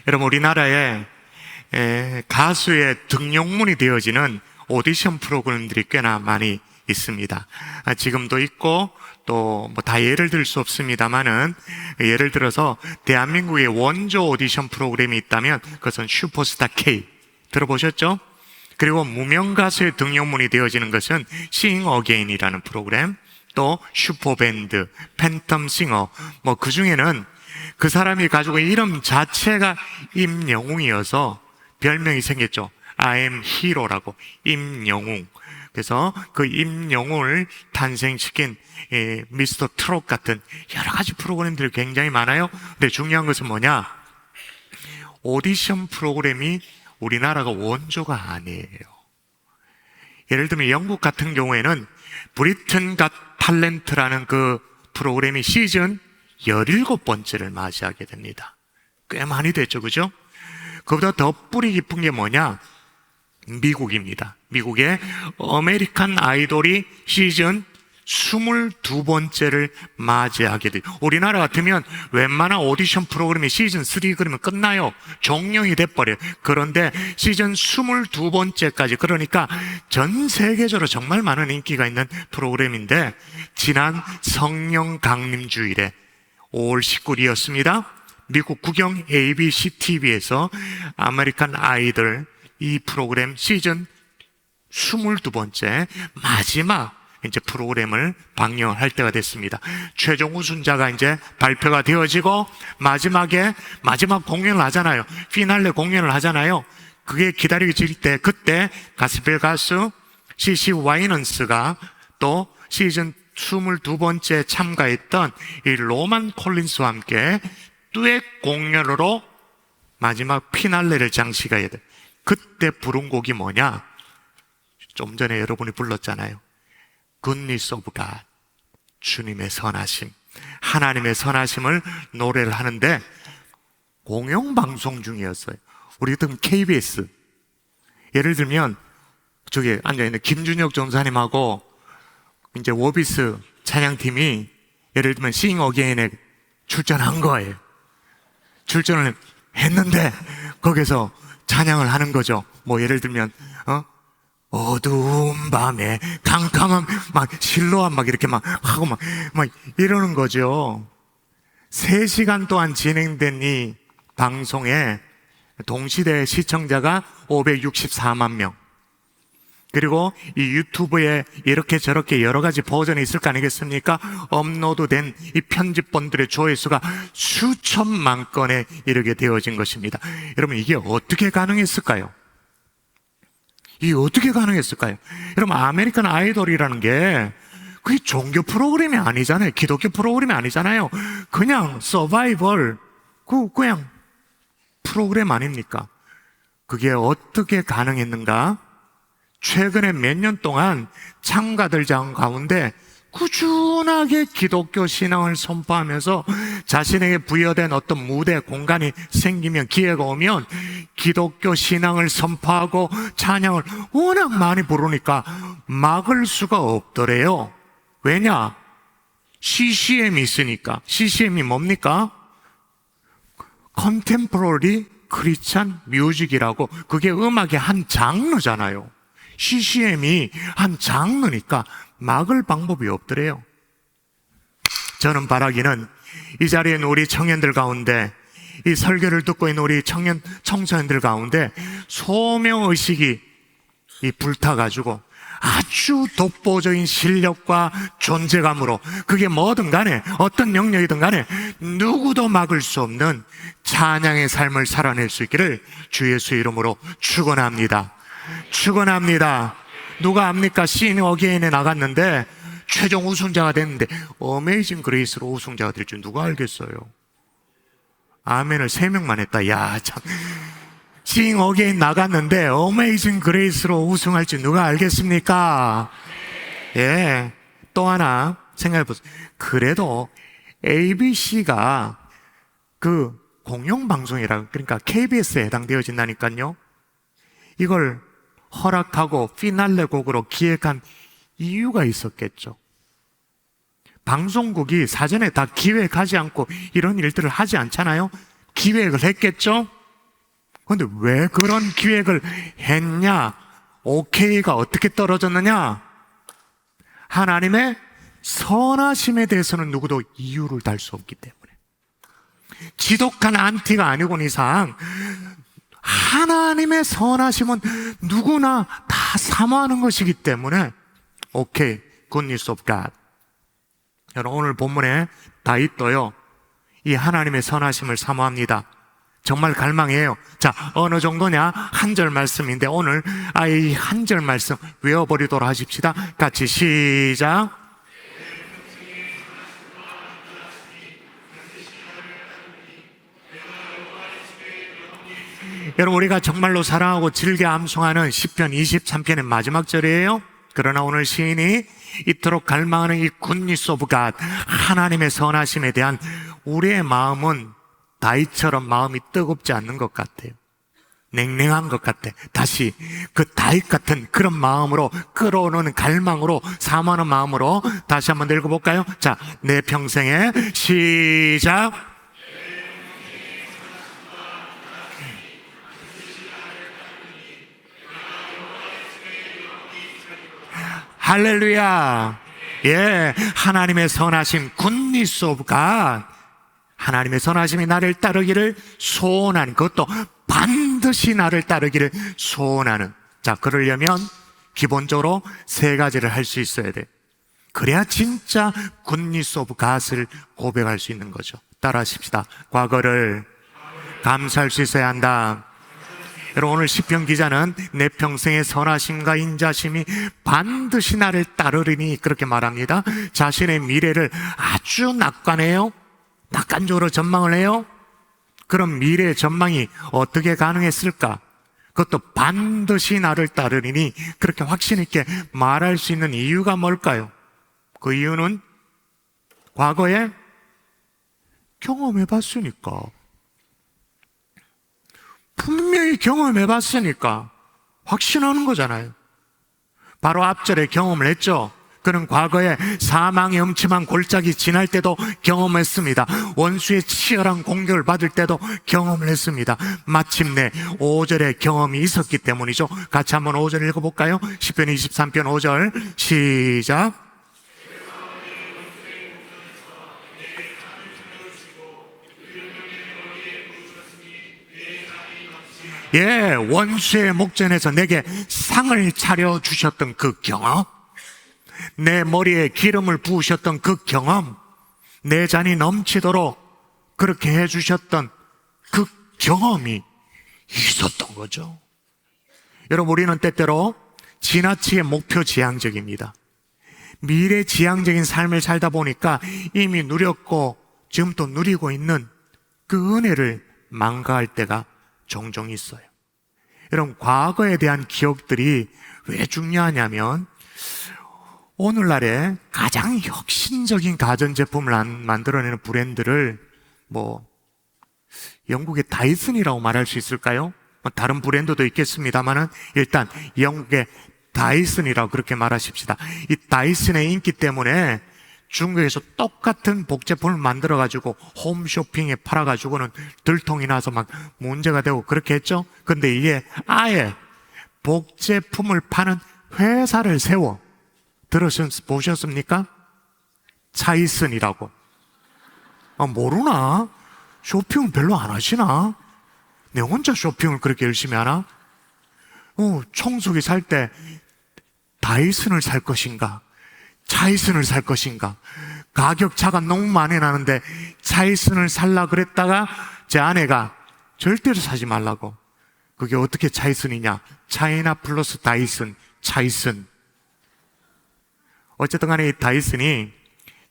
여러분, 우리나라에 가수의 등용문이 되어지는 오디션 프로그램들이 꽤나 많이 있습니다. 지금도 있고 또 뭐 다 예를 들 수 없습니다만은, 예를 들어서 대한민국의 원조 오디션 프로그램이 있다면 그것은 슈퍼스타 K 들어보셨죠? 그리고 무명 가수의 등용문이 되어지는 것은 싱 어게인이라는 프로그램, 또 슈퍼밴드, 팬텀 싱어, 뭐 그 중에는 그 사람이 가지고 이름 자체가 임영웅이어서 별명이 생겼죠. I am hero라고, 임영웅. 그래서 그 임영웅을 탄생시킨 미스터 트롯 같은 여러 가지 프로그램들이 굉장히 많아요. 근데 중요한 것은 뭐냐? 오디션 프로그램이 우리나라가 원조가 아니에요. 예를 들면 영국 같은 경우에는 브리튼 갓 탤런트라는 그 프로그램이 시즌 17번째를 맞이하게 됩니다. 꽤 많이 됐죠, 그죠? 그보다 더 뿌리 깊은 게 뭐냐? 미국입니다. 미국의 아메리칸 아이돌이 시즌 22번째를 맞이하게 돼요. 우리나라 같으면 웬만한 오디션 프로그램이 시즌 3 그러면 끝나요. 종영이 돼버려요. 그런데 시즌 22번째까지, 그러니까 전 세계적으로 정말 많은 인기가 있는 프로그램인데, 지난 성령 강림주일에 5월 19일이었습니다. 미국 국영 ABC TV에서 아메리칸 아이돌 이 프로그램 시즌 22번째 마지막 이제 프로그램을 방영을 할 때가 됐습니다. 최종 우승자가 이제 발표가 되어지고 마지막 공연을 하잖아요. 피날레 공연을 하잖아요. 그게 기다려질 때, 그때 가스펠 가수 CC 와이넌스가 또 시즌 22번째 참가했던 이 로만 콜린스와 함께 듀엣 공연으로 마지막 피날레를 장식해야 돼. 그때 부른 곡이 뭐냐? 좀 전에 여러분이 불렀잖아요. Goodness of God, 주님의 선하심, 하나님의 선하심을 노래를 하는데 공영방송 중이었어요. 우리 같은 KBS, 예를 들면 저기 앉아있는 김준혁 전사님하고 이제 워비스 찬양팀이 예를 들면 싱 어게인에 출전한 거예요. 출전을 했는데 거기서 찬양을 하는 거죠. 뭐 예를 들면 어두운 밤에 캄캄한 막 실로암 막 이렇게 막 하고 막 이러는 거죠. 3시간 동안 진행된 이 방송에 동시대 시청자가 564만 명. 그리고 이 유튜브에 이렇게 저렇게 여러 가지 버전이 있을 거 아니겠습니까? 업로드된 이 편집본들의 조회수가 수천만 건에 이르게 되어진 것입니다. 여러분, 이게 어떻게 가능했을까요? 이게 어떻게 가능했을까요? 여러분, 아메리칸 아이돌이라는 게 그게 종교 프로그램이 아니잖아요. 기독교 프로그램이 아니잖아요. 그냥 서바이벌, 그냥 프로그램 아닙니까? 그게 어떻게 가능했는가? 최근에 몇 년 동안 참가들 가운데 꾸준하게 기독교 신앙을 선포하면서 자신에게 부여된 어떤 무대, 공간이 생기면, 기회가 오면 기독교 신앙을 선포하고 찬양을 워낙 많이 부르니까 막을 수가 없더래요. 왜냐? CCM이 있으니까. CCM이 뭡니까? Contemporary Christian Music이라고, 그게 음악의 한 장르잖아요. CCM이 한 장르니까 막을 방법이 없더래요. 저는 바라기는 이 자리에 있는 우리 청년들 가운데, 이 설교를 듣고 있는 우리 청소년들 가운데 소명의식이 불타가지고 아주 독보적인 실력과 존재감으로, 그게 뭐든 간에 어떤 영역이든 간에 누구도 막을 수 없는 찬양의 삶을 살아낼 수 있기를 주 예수 이름으로 축원합니다. 축원합니다. 누가 압니까? 싱 어게인에 나갔는데 최종 우승자가 됐는데 어메이징 그레이스로 우승자가 될 줄 누가 알겠어요? 아멘을 3명만 했다. 야, 참. 싱 어게인 나갔는데 어메이징 그레이스로 우승할 줄 누가 알겠습니까? 예. 또 하나 생각해 보세요. 그래도 ABC가 그 공영방송이라, 그러니까 KBS에 해당되어진다니까요. 이걸 허락하고 피날레 곡으로 기획한 이유가 있었겠죠. 방송국이 사전에 다 기획하지 않고 이런 일들을 하지 않잖아요. 기획을 했겠죠. 근데 왜 그런 기획을 했냐? 오케이가 어떻게 떨어졌느냐? 하나님의 선하심에 대해서는 누구도 이유를 달 수 없기 때문에, 지독한 안티가 아니고는 이상 하나님의 선하심은 누구나 다 사모하는 것이기 때문에 오케이, good news of God. 여러분, 오늘 본문에 다윗도요, 이 하나님의 선하심을 사모합니다. 정말 갈망이에요. 자, 어느 정도냐? 한 절 말씀인데 오늘 이 한 절 말씀 외워버리도록 하십시다. 같이 시작. 여러분, 우리가 정말로 사랑하고 즐겨 암송하는 시편 23편의 마지막 절이에요. 그러나 오늘 시인이 이토록 갈망하는 이 굿니스 오브 갓, 하나님의 선하심에 대한 우리의 마음은 다윗처럼 마음이 뜨겁지 않는 것 같아요. 냉랭한 것 같아. 다시 그 다윗 같은 그런 마음으로, 끌어오는 갈망으로, 사모하는 마음으로 다시 한번 읽어볼까요? 자, 내 평생에 시작. 할렐루야. 예, 하나님의 선하심, 굿니스 오브 갓, 하나님의 선하심이 나를 따르기를 소원하는, 그것도 반드시 나를 따르기를 소원하는. 자, 그러려면 기본적으로 세 가지를 할 수 있어야 돼. 그래야 진짜 굿니스 오브 갓을 고백할 수 있는 거죠. 따라하십시다. 과거를 감사할 수 있어야 한다. 여러분, 오늘 시편 기자는 내 평생의 선하심과 인자심이 반드시 나를 따르리니 그렇게 말합니다. 자신의 미래를 아주 낙관해요. 낙관적으로 전망을 해요. 그럼 미래의 전망이 어떻게 가능했을까? 그것도 반드시 나를 따르리니 그렇게 확신 있게 말할 수 있는 이유가 뭘까요? 그 이유는 과거에 경험해 봤으니까. 분명히 경험해 봤으니까 확신하는 거잖아요. 바로 앞절에 경험을 했죠. 그는 과거에 사망의 음침한 골짜기 지날 때도 경험했습니다. 원수의 치열한 공격을 받을 때도 경험을 했습니다. 마침내 5절에 경험이 있었기 때문이죠. 같이 한번 5절 읽어볼까요? 시편 23편 5절 시작. 예, 원수의 목전에서 내게 상을 차려주셨던 그 경험, 내 머리에 기름을 부으셨던 그 경험, 내 잔이 넘치도록 그렇게 해주셨던 그 경험이 있었던 거죠. 여러분, 우리는 때때로 지나치게 목표 지향적입니다. 미래 지향적인 삶을 살다 보니까 이미 누렸고 지금 또 누리고 있는 그 은혜를 망가할 때가 종종 있어요. 여러분, 과거에 대한 기억들이 왜 중요하냐면 오늘날에 가장 혁신적인 가전제품을 만들어내는 브랜드를 영국의 다이슨이라고 말할 수 있을까요? 다른 브랜드도 있겠습니다만은 일단 영국의 다이슨이라고 그렇게 말하십시다. 이 다이슨의 인기 때문에 중국에서 똑같은 복제품을 만들어가지고 홈쇼핑에 팔아가지고는 들통이 나서 막 문제가 되고 그렇게 했죠. 근데 이게 아예 복제품을 파는 회사를 세워 보셨습니까? 차이슨이라고. 모르나? 쇼핑은 별로 안 하시나? 내 혼자 쇼핑을 그렇게 열심히 하나? 청소기 살 때 다이슨을 살 것인가? 차이슨을 살 것인가? 가격 차가 너무 많이 나는데 차이슨을 살라 그랬다가 제 아내가 절대로 사지 말라고. 그게 어떻게 차이슨이냐? 차이나 플러스 다이슨, 차이슨. 어쨌든 간에 이 다이슨이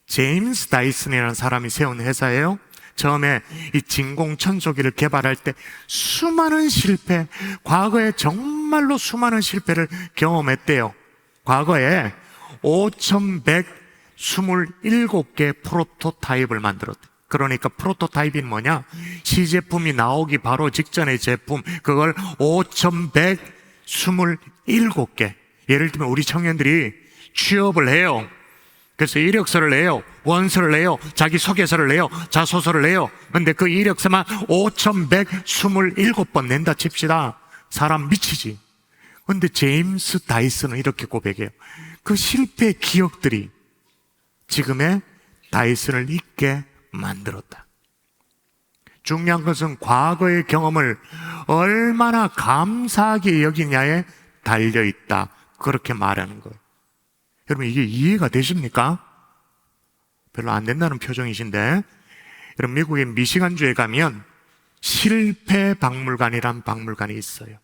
제임스 다이슨이라는 사람이 세운 회사예요. 처음에 이 진공청소기를 개발할 때 수많은 실패, 과거에 정말로 수많은 실패를 경험했대요. 과거에 5,127개 프로토타입을 만들었대. 그러니까 프로토타입이 뭐냐? 시제품이 나오기 바로 직전의 제품, 그걸 5,127개. 예를 들면 우리 청년들이 취업을 해요. 그래서 이력서를 내요, 원서를 내요, 자기소개서를 내요, 자소서를 내요. 근데 그 이력서만 5127번 낸다 칩시다. 사람 미치지. 근데 제임스 다이슨은 이렇게 고백해요. 그 실패의 기억들이 지금의 다이슨을 있게 만들었다. 중요한 것은 과거의 경험을 얼마나 감사하게 여기냐에 달려있다. 그렇게 말하는 거예요. 여러분, 이게 이해가 되십니까? 별로 안 된다는 표정이신데, 여러분, 미국의 미시간주에 가면 실패 박물관이란 박물관이 있어요.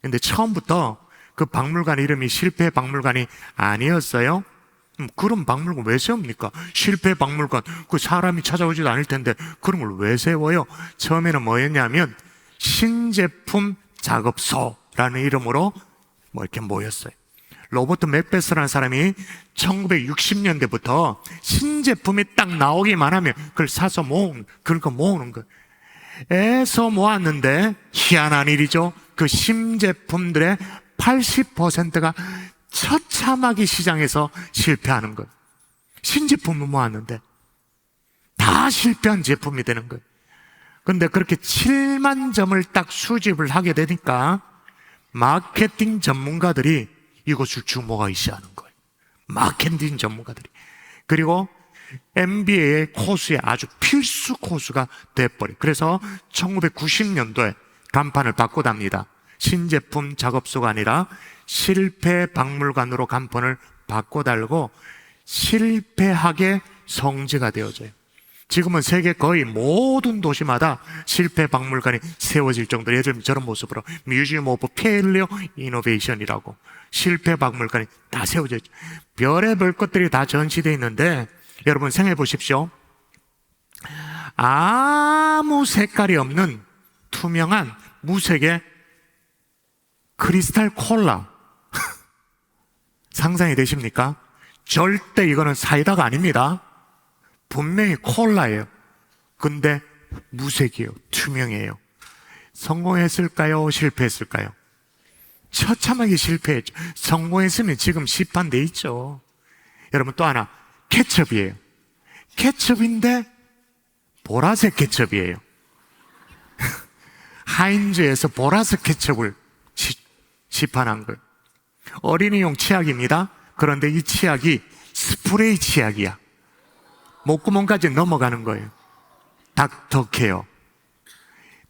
근데 처음부터 그 박물관 이름이 실패 박물관이 아니었어요. 그런 박물관 왜 세웁니까? 실패 박물관, 그 사람이 찾아오지도 않을 텐데 그런 걸 왜 세워요? 처음에는 뭐였냐면 신제품 작업소라는 이름으로 이렇게 모였어요. 로버트 맥베스라는 사람이 1960년대부터 신제품이 딱 나오기만 하면 그걸 사서 모으는 거예요. 애서 모았는데 희한한 일이죠. 그 신제품들의 80%가 처참하게 시장에서 실패하는 거예요. 신제품을 모았는데 다 실패한 제품이 되는 거예요. 그런데 그렇게 7만 점을 딱 수집을 하게 되니까 마케팅 전문가들이 이것을 주목하기 시작하는 거예요. 마케팅 전문가들이. 그리고 MBA의 코스에 아주 필수 코스가 돼버려요. 그래서 1990년도에 간판을 바꿔답니다. 신제품 작업소가 아니라 실패 박물관으로 간판을 바꿔달고 실패하게 성지가 되어져요. 지금은 세계 거의 모든 도시마다 실패 박물관이 세워질 정도로, 예를 들면 저런 모습으로 뮤지엄 오브 페일리어 이노베이션이라고 실패 박물관이 다 세워져 있죠. 별의별 것들이 다 전시되어 있는데 여러분 생각해 보십시오. 아무 색깔이 없는 투명한 무색의 크리스탈 콜라 상상이 되십니까? 절대 이거는 사이다가 아닙니다. 분명히 콜라예요. 근데 무색이에요. 투명해요. 성공했을까요? 실패했을까요? 처참하게 실패했죠. 성공했으면 지금 시판돼 있죠. 여러분 또 하나, 케첩이에요. 케첩인데 보라색 케첩이에요. 하인즈에서 보라색 케첩을 시판한 거예요. 어린이용 치약입니다. 그런데 이 치약이 스프레이 치약이야. 목구멍까지 넘어가는 거예요. 닥터케어.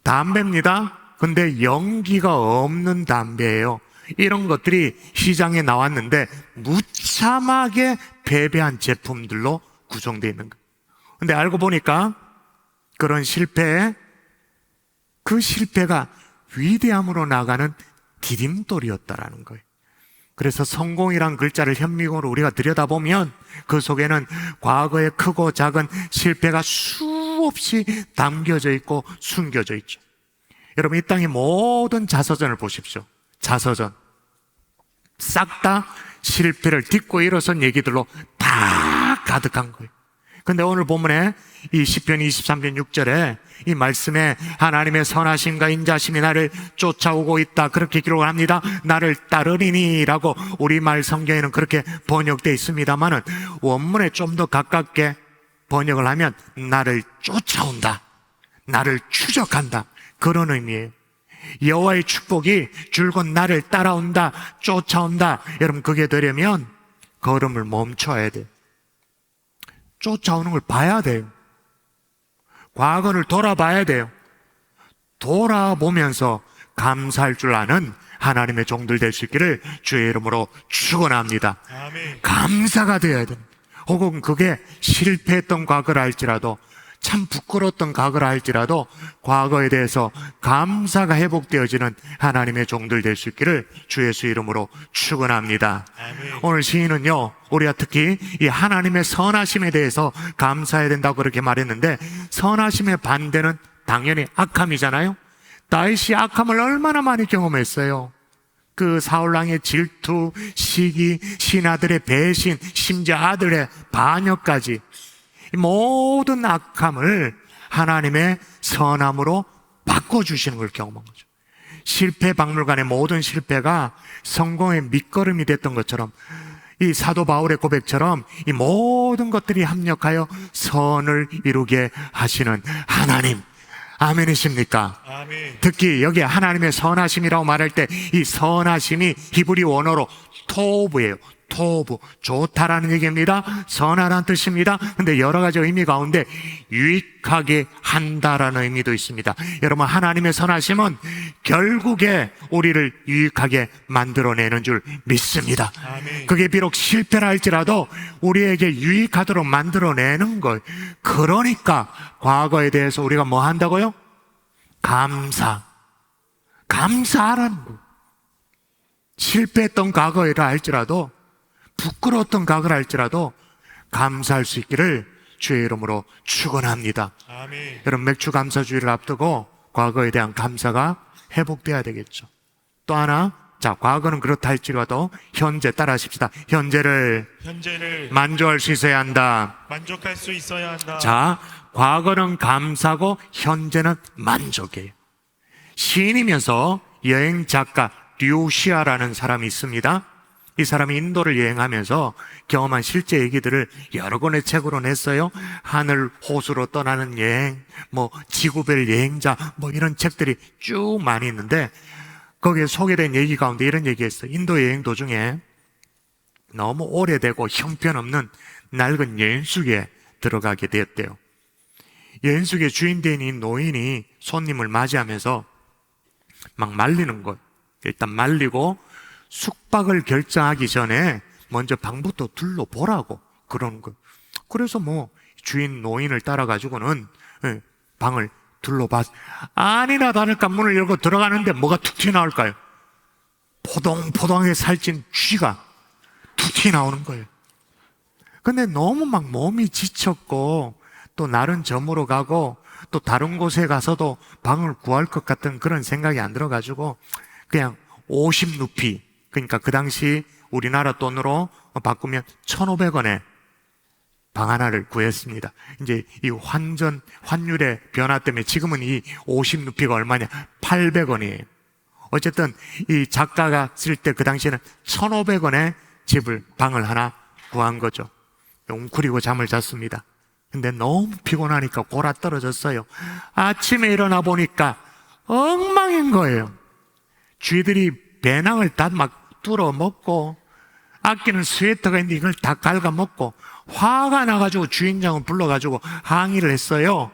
담배입니다. 근데 연기가 없는 담배예요. 이런 것들이 시장에 나왔는데 무참하게 패배한 제품들로 구성되어 있는 거예요. 근데 알고 보니까 그런 실패에 그 실패가 위대함으로 나가는 디딤돌이었다라는 거예요. 그래서 성공이란 글자를 현미경으로 우리가 들여다보면 그 속에는 과거의 크고 작은 실패가 수없이 담겨져 있고 숨겨져 있죠. 여러분 이 땅의 모든 자서전을 보십시오. 자서전 싹 다 실패를 딛고 일어선 얘기들로 다 가득한 거예요. 근데 오늘 본문에 이 시편 23편 6절에 이 말씀에 하나님의 선하심과 인자심이 나를 쫓아오고 있다 그렇게 기록을 합니다. 나를 따르리니 라고 우리말 성경에는 그렇게 번역되어 있습니다만은 원문에 좀 더 가깝게 번역을 하면 나를 쫓아온다, 나를 추적한다 그런 의미예요. 여호와의 축복이 줄곧 나를 따라온다, 쫓아온다. 여러분 그게 되려면 걸음을 멈춰야 돼요. 쫓아오는 걸 봐야 돼요. 과거를 돌아봐야 돼요. 돌아보면서 감사할 줄 아는 하나님의 종들 될 수 있기를 주의 이름으로 축원합니다. 아멘. 감사가 되어야 됩니다. 혹은 그게 실패했던 과거를 할지라도 참 부끄러웠던 과거를 할지라도 과거에 대해서 감사가 회복되어지는 하나님의 종들 될 수 있기를 주 예수 이름으로 축원합니다. 아멘. 오늘 시인은요 우리가 특히 이 하나님의 선하심에 대해서 감사해야 된다고 그렇게 말했는데 선하심의 반대는 당연히 악함이잖아요. 다윗이 악함을 얼마나 많이 경험했어요. 그 사울왕의 질투, 시기, 신하들의 배신, 심지어 아들의 반역까지 모든 악함을 하나님의 선함으로 바꿔주시는 걸 경험한 거죠. 실패 박물관의 모든 실패가 성공의 밑거름이 됐던 것처럼 이 사도 바울의 고백처럼 이 모든 것들이 합력하여 선을 이루게 하시는 하나님. 아멘이십니까? 아멘. 특히 여기에 하나님의 선하심이라고 말할 때 이 선하심이 히브리 원어로 토브예요. 토브, 좋다라는 얘기입니다. 선하라는 뜻입니다. 근데 여러 가지 의미 가운데 유익하게 한다라는 의미도 있습니다. 여러분, 하나님의 선하심은 결국에 우리를 유익하게 만들어내는 줄 믿습니다. 아멘. 그게 비록 실패라 할지라도 우리에게 유익하도록 만들어내는 걸. 그러니까 과거에 대해서 우리가 뭐 한다고요? 감사하라는 거. 실패했던 과거이라 할지라도, 부끄러웠던 과거라 할지라도 감사할 수 있기를 주의 이름으로 축원합니다. 아멘. 여러분, 맥주 감사주의를 앞두고 과거에 대한 감사가 회복돼야 되겠죠. 또 하나, 자, 과거는 그렇다 할지라도 현재 따라하십시다. 현재를 만족할 수 있어야 한다. 만족할 수 있어야 한다. 자, 과거는 감사고 현재는 만족이에요. 시인이면서 여행 작가 류시아라는 사람이 있습니다. 이 사람이 인도를 여행하면서 경험한 실제 얘기들을 여러 권의 책으로 냈어요. 하늘 호수로 떠나는 여행, 뭐 지구별 여행자, 뭐 이런 책들이 쭉 많이 있는데 거기에 소개된 얘기 가운데 이런 얘기했어요. 인도 여행 도중에 너무 오래되고 형편없는 낡은 여인숙에 들어가게 되었대요. 여인숙의 주인된 이 노인이 손님을 맞이하면서 막 말리는 거예요. 일단 말리고 숙박을 결정하기 전에 먼저 방부터 둘러보라고 그러는 거예요. 그래서 뭐 주인 노인을 따라가지고는 방을 둘러봤. 아니나 다를까 문을 열고 들어가는데 뭐가 툭 튀어나올까요? 포동포동하게 살찐 쥐가 툭 튀어나오는 거예요. 근데 너무 막 몸이 지쳤고 또 날은 저물어 가고 또 다른 곳에 가서도 방을 구할 것 같은 그런 생각이 안 들어가지고 그냥 50루피, 그러니까 그 당시 우리나라 돈으로 바꾸면 1,500원에 방 하나를 구했습니다. 이제 이 환율의 변화 때문에 지금은 이 50루피가 얼마냐? 800원이에요. 어쨌든 이 작가가 쓸 때 그 당시에는 1,500원에 방을 하나 구한 거죠. 웅크리고 잠을 잤습니다. 근데 너무 피곤하니까 골아 떨어졌어요. 아침에 일어나 보니까 엉망인 거예요. 쥐들이 배낭을 다 막 뚫어 먹고 아끼는 스웨터가 있는데 이걸 다 갉아 먹고 화가 나가지고 주인장을 불러가지고 항의를 했어요.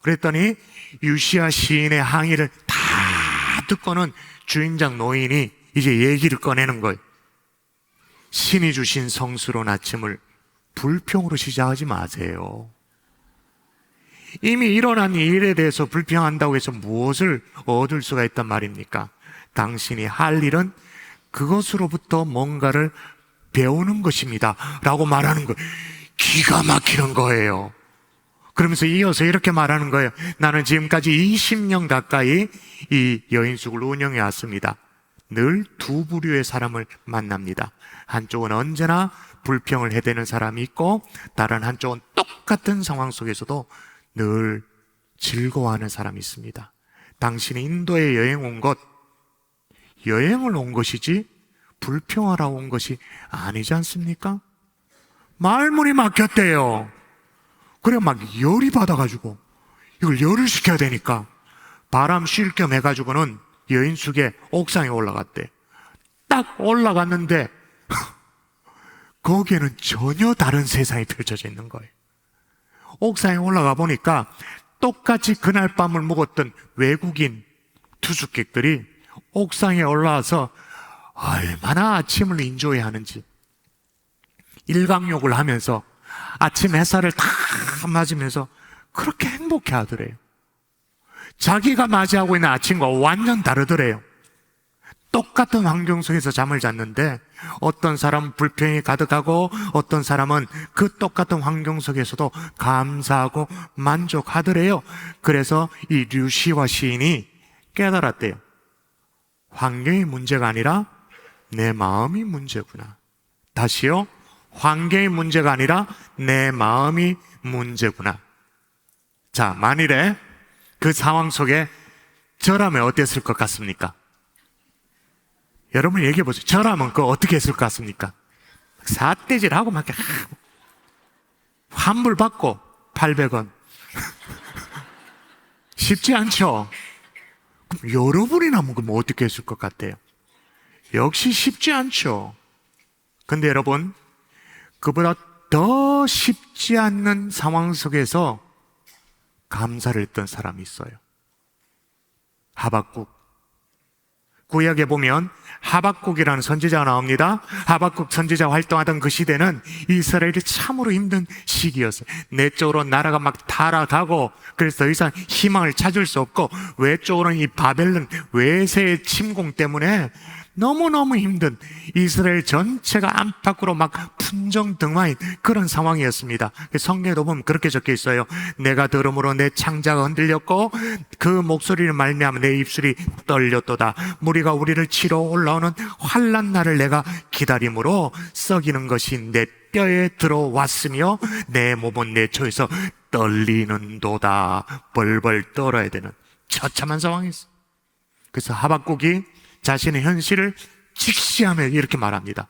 그랬더니 유시아 시인의 항의를 다 듣고는 주인장 노인이 이제 얘기를 꺼내는 거예요. 신이 주신 성스러운 아침을 불평으로 시작하지 마세요. 이미 일어난 일에 대해서 불평한다고 해서 무엇을 얻을 수가 있단 말입니까? 당신이 할 일은 그것으로부터 뭔가를 배우는 것입니다 라고 말하는 거예요. 기가 막히는 거예요. 그러면서 이어서 이렇게 말하는 거예요. 나는 지금까지 20년 가까이 이 여인숙을 운영해 왔습니다. 늘 두 부류의 사람을 만납니다. 한쪽은 언제나 불평을 해대는 사람이 있고 다른 한쪽은 똑같은 상황 속에서도 늘 즐거워하는 사람이 있습니다. 당신이 인도에 여행을 온 것이지 불평하러 온 것이 아니지 않습니까? 말문이 막혔대요. 그래 막 열이 받아가지고 이걸 열을 식혀야 되니까 바람 쉴 겸 해가지고는 여인숙의 옥상에 올라갔대. 딱 올라갔는데 거기에는 전혀 다른 세상이 펼쳐져 있는 거예요. 옥상에 올라가 보니까 똑같이 그날 밤을 묵었던 외국인 투숙객들이 옥상에 올라와서 얼마나 아침을 인조해 하는지 일광욕을 하면서 아침 햇살을 다 맞으면서 그렇게 행복해 하더래요. 자기가 맞이하고 있는 아침과 완전 다르더래요. 똑같은 환경 속에서 잠을 잤는데 어떤 사람은 불평이 가득하고 어떤 사람은 그 똑같은 환경 속에서도 감사하고 만족하더래요. 그래서 이 류시와 시인이 깨달았대요. 환경이 문제가 아니라 내 마음이 문제구나. 다시요. 환경이 문제가 아니라 내 마음이 문제구나. 자, 만일에 그 상황 속에 저라면 어땠을 것 같습니까? 여러분 얘기해 보세요. 저라면 그거 어떻게 했을 것 같습니까? 삿대질하고 막 이렇게 환불 받고 800원. 쉽지 않죠? 그럼 여러분이나 먹으면 어떻게 했을 것 같아요? 역시 쉽지 않죠. 근데 여러분, 그보다 더 쉽지 않는 상황 속에서 감사를 했던 사람이 있어요. 하박국. 구약에 보면 하박국이라는 선지자가 나옵니다. 하박국 선지자 활동하던 그 시대는 이스라엘이 참으로 힘든 시기였어요. 내적으로 나라가 막 타락하고, 그래서 더 이상 희망을 찾을 수 없고, 외적으로는 이 바벨론 외세의 침공 때문에 너무너무 힘든, 이스라엘 전체가 안팎으로 막 풍정등화인 그런 상황이었습니다. 성경에도 보면 그렇게 적혀 있어요. 내가 들음으로 내 창자가 흔들렸고 그 목소리를 말미암아 내 입술이 떨렸도다. 무리가 우리를 치러 올라오는 환난 날을 내가 기다림으로 썩이는 것이 내 뼈에 들어왔으며 내 몸은 내 초에서 떨리는도다. 벌벌 떨어야 되는 처참한 상황이었어요. 그래서 하박국이 자신의 현실을 직시하며 이렇게 말합니다.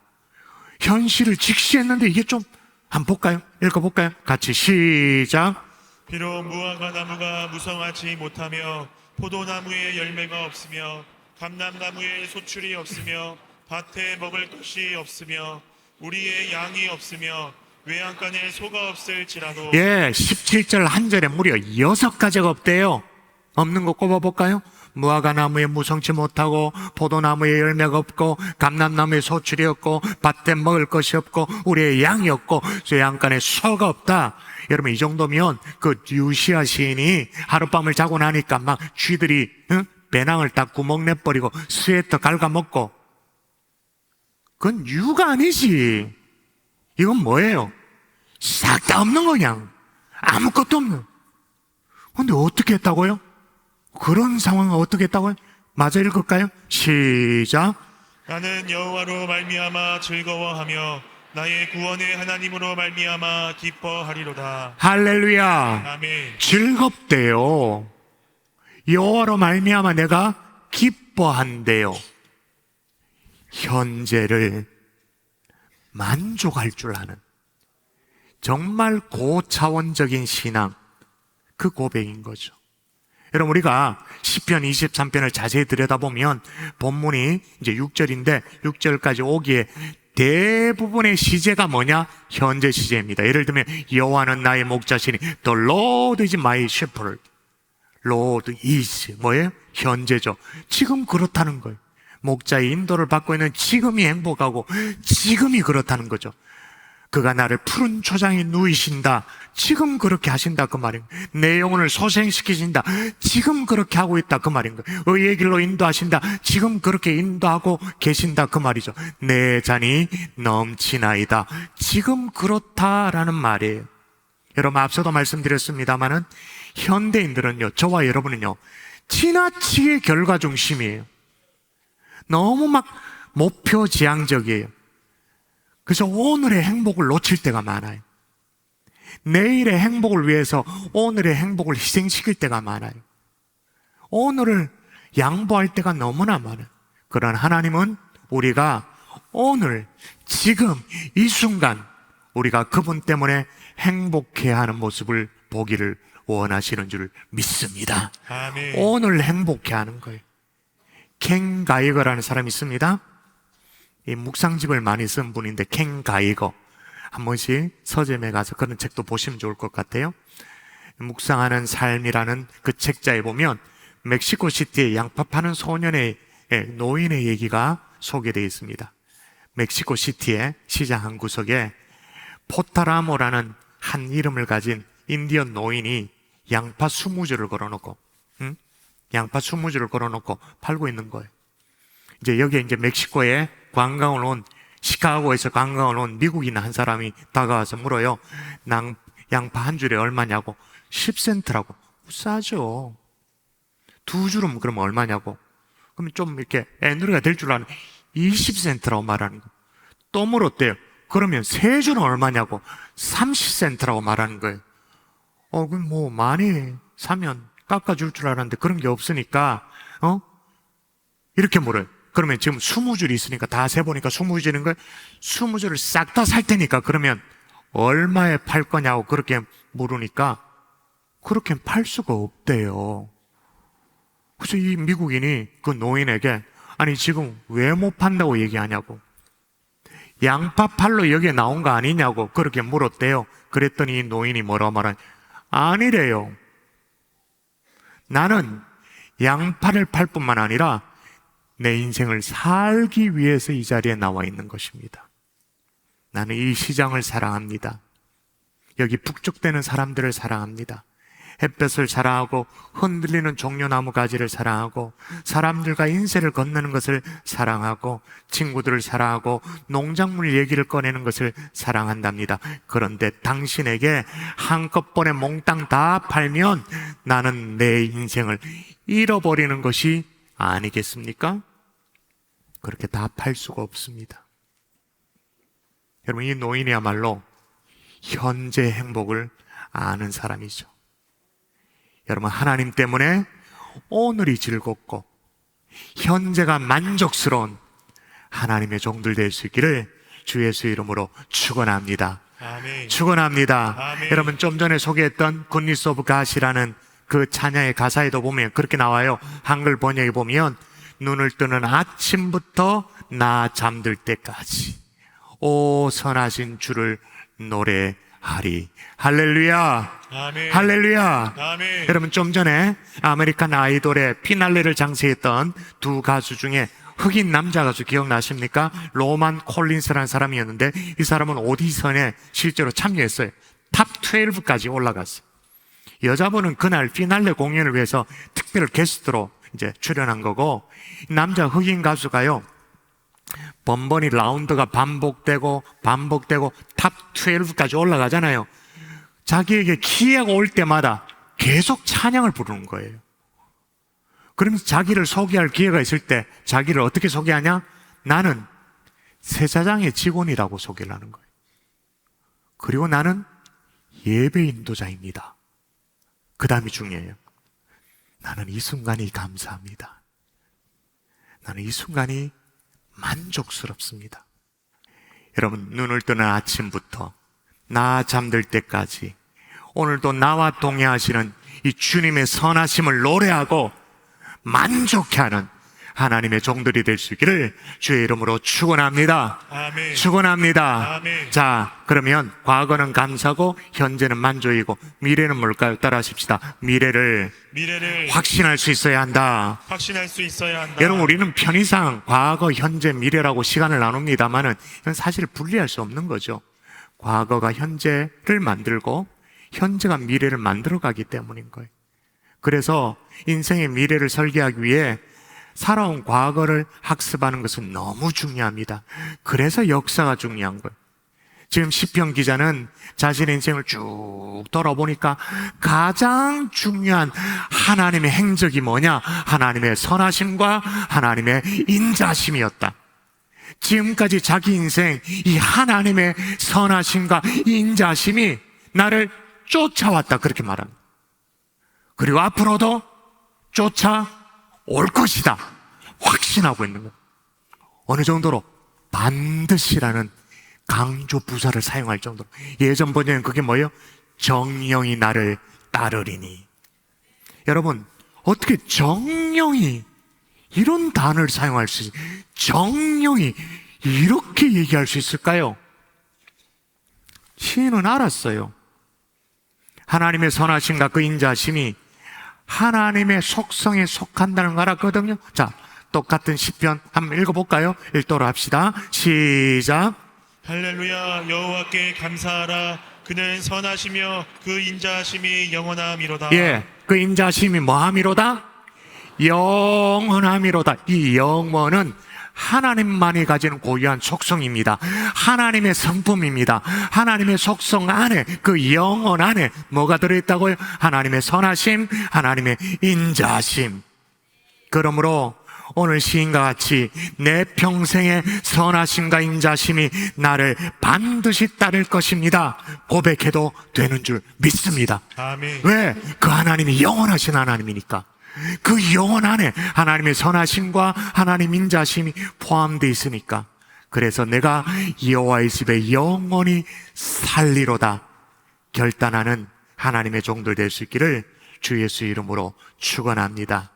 현실을 직시했는데 이게 좀 한번 볼까요? 읽어볼까요? 같이 시작. 비록 무화과 나무가 무성하지 못하며 포도나무에 열매가 없으며 감람나무에 소출이 없으며 밭에 먹을 것이 없으며 우리의 양이 없으며 외양간에 소가 없을지라도 17절 한 절에 무려 6가지가 없대요. 없는 거 꼽아볼까요? 무화과 나무에 무성치 못하고 포도나무에 열매가 없고 감람나무에 소출이 없고 밭에 먹을 것이 없고 우리의 양이 없고 양간에 소가 없다. 여러분, 이 정도면 그 유시아 시인이 하룻밤을 자고 나니까 막 쥐들이 배낭을 딱 구멍 내버리고 스웨터 갉아먹고, 그건 유가 아니지. 이건 뭐예요? 싹 다 없는 거냐, 아무것도 없는. 근데 어떻게 했다고요? 그런 상황을 어떻게 했다고요? 마저 읽을까요? 시작. 나는 여호와로 말미암아 즐거워하며 나의 구원의 하나님으로 말미암아 기뻐하리로다. 할렐루야. 아멘. 즐겁대요. 여호와로 말미암아 내가 기뻐한대요. 현재를 만족할 줄 아는 정말 고차원적인 신앙, 그 고백인 거죠. 여러분, 우리가 시편 23편을 자세히 들여다보면 본문이 이제 6절인데 6절까지 오기에 대부분의 시제가 뭐냐? 현재 시제입니다. 예를 들면 여호와는 나의 목자시니 The Lord is my shepherd. Lord is 뭐예요? 현재죠. 지금 그렇다는 거예요. 목자의 인도를 받고 있는 지금이 행복하고 지금이 그렇다는 거죠. 그가 나를 푸른 초장에 누이신다. 지금 그렇게 하신다 그 말인 거예요. 내 영혼을 소생시키신다. 지금 그렇게 하고 있다 그 말인 거예요. 의의 길로 인도하신다. 지금 그렇게 인도하고 계신다 그 말이죠. 내 잔이 넘치나이다. 지금 그렇다라는 말이에요. 여러분, 앞서도 말씀드렸습니다마는 현대인들은요, 저와 여러분은요, 지나치게 결과 중심이에요. 너무 막 목표 지향적이에요. 그래서 오늘의 행복을 놓칠 때가 많아요. 내일의 행복을 위해서 오늘의 행복을 희생시킬 때가 많아요. 오늘을 양보할 때가 너무나 많아요. 그러나 하나님은 우리가 오늘, 지금, 이 순간 우리가 그분 때문에 행복해하는 모습을 보기를 원하시는 줄 믿습니다. 아멘. 오늘 행복해하는 거예요. 켄 가이거라는 사람이 있습니다. 이 묵상집을 많이 쓴 분인데, 켄 가이거, 한 번씩 서점에 가서 그런 책도 보시면 좋을 것 같아요. 묵상하는 삶이라는 그 책자에 보면 멕시코 시티의 양파 파는 소년의 노인의 얘기가 소개되어 있습니다. 멕시코 시티의 시장 한 구석에 포타라모라는 한 이름을 가진 인디언 노인이 양파 20주를 걸어놓고, 양파 20주를 걸어놓고 팔고 있는 거예요. 이제 여기에 이제 멕시코에 관광을 온, 시카고에서 관광을 온 미국인 한 사람이 다가와서 물어요. 양파 한 줄에 얼마냐고. 10센트라고. 싸죠. 2줄은 그럼 얼마냐고. 그러면 좀 이렇게 애누리가 될 줄 아는 20센트라고 말하는 거예요. 또 물었대요. 그러면 3줄은 얼마냐고. 30센트라고 말하는 거예요. 그럼 뭐 많이 사면 깎아줄 줄 알았는데 그런 게 없으니까 이렇게 물어요. 그러면 지금 20줄이 있으니까 다 세보니까 20줄인 걸 20줄을 싹 다 살 테니까 그러면 얼마에 팔 거냐고 그렇게 물으니까 그렇게 팔 수가 없대요. 그래서 이 미국인이 그 노인에게 아니 지금 왜 못 판다고 얘기하냐고, 양파 팔로 여기에 나온 거 아니냐고 그렇게 물었대요. 그랬더니 이 노인이 뭐라 말하냐, 아니래요. 나는 양파를 팔 뿐만 아니라 내 인생을 살기 위해서 이 자리에 나와 있는 것입니다. 나는 이 시장을 사랑합니다. 여기 북적대는 사람들을 사랑합니다. 햇볕을 사랑하고 흔들리는 종려나무 가지를 사랑하고 사람들과 인생을 건너는 것을 사랑하고 친구들을 사랑하고 농작물 얘기를 꺼내는 것을 사랑한답니다. 그런데 당신에게 한꺼번에 몽땅 다 팔면 나는 내 인생을 잃어버리는 것이 아니겠습니까? 그렇게 다 팔 수가 없습니다. 여러분, 이 노인이야말로 현재 행복을 아는 사람이죠. 여러분, 하나님 때문에 오늘이 즐겁고 현재가 만족스러운 하나님의 종들 될 수 있기를 주 예수 이름으로 축원합니다. 아멘. 축원합니다. 아멘. 여러분, 좀 전에 소개했던 굿니스 오브 갓이라는 그 찬양의 가사에도 보면 그렇게 나와요. 한글 번역에 보면 눈을 뜨는 아침부터 나 잠들 때까지 오 선하신 주를 노래하리. 할렐루야. 아멘. 할렐루야. 아멘. 여러분, 좀 전에 아메리칸 아이돌의 피날레를 장식했던 두 가수 중에 흑인 남자 가수 기억나십니까? 로만 콜린스라는 사람이었는데 이 사람은 오디션에 실제로 참여했어요. 탑 12까지 올라갔어요. 여자분은 그날 피날레 공연을 위해서 특별 게스트로 이제 출연한 거고, 남자 흑인 가수가요 번번이 라운드가 반복되고 탑 12까지 올라가잖아요. 자기에게 기회가 올 때마다 계속 찬양을 부르는 거예요. 그러면서 자기를 소개할 기회가 있을 때 자기를 어떻게 소개하냐? 나는 세차장의 직원이라고 소개를 하는 거예요. 그리고 나는 예배 인도자입니다. 그 다음이 중요해요. 나는 이 순간이 감사합니다. 나는 이 순간이 만족스럽습니다. 여러분, 눈을 뜨는 아침부터 나 잠들 때까지 오늘도 나와 동행하시는 이 주님의 선하심을 노래하고 만족해하는 하나님의 종들이 될 수 있기를 주의 이름으로 축원합니다. 아멘. 축원합니다. 아멘. 자, 그러면 과거는 감사고 현재는 만족이고 미래는 뭘까요? 따라하십시다. 미래를 확신할 수 있어야 한다. 확신할 수 있어야 한다. 여러분, 우리는 편의상 과거, 현재, 미래라고 시간을 나눕니다만은 이건 사실 분리할 수 없는 거죠. 과거가 현재를 만들고 현재가 미래를 만들어가기 때문인 거예요. 그래서 인생의 미래를 설계하기 위해 살아온 과거를 학습하는 것은 너무 중요합니다. 그래서 역사가 중요한 거예요. 지금 시편 기자는 자신의 인생을 쭉 돌아보니까 가장 중요한 하나님의 행적이 뭐냐? 하나님의 선하심과 하나님의 인자심이었다. 지금까지 자기 인생 이 하나님의 선하심과 인자심이 나를 쫓아왔다, 그렇게 말합니다. 그리고 앞으로도 쫓아올 것이다 확신하고 있는 거예요. 어느 정도로? 반드시라는 강조 부사를 사용할 정도로. 예전 번역은 그게 뭐예요? 정령이 나를 따르리니. 여러분, 어떻게 정령이 이런 단어를 사용할 수 있어요? 정령이 이렇게 얘기할 수 있을까요? 시인은 알았어요. 하나님의 선하심과 그 인자심이 하나님의 속성에 속한다는 걸 알았거든요. 자, 똑같은 시편 한번 읽어볼까요? 읽도록 합시다. 시작. 할렐루야. 여호와께 감사하라. 그는 선하시며 그 인자하심이 영원함이로다. 예, 그 인자심이 뭐함이로다? 영원함이로다. 이 영원은 하나님만이 가지는 고유한 속성입니다. 하나님의 성품입니다. 하나님의 속성 안에, 그 영원 안에 뭐가 들어있다고요? 하나님의 선하심, 하나님의 인자심. 그러므로 오늘 시인과 같이 내 평생의 선하심과 인자심이 나를 반드시 따를 것입니다 고백해도 되는 줄 믿습니다. 아멘. 왜? 그 하나님이 영원하신 하나님이니까. 그 영혼 안에 하나님의 선하심과 하나님 인자심이 포함되어 있으니까, 그래서 내가 여호와의 집에 영원히 살리로다 결단하는 하나님의 종들 될 수 있기를 주 예수 이름으로 축원합니다.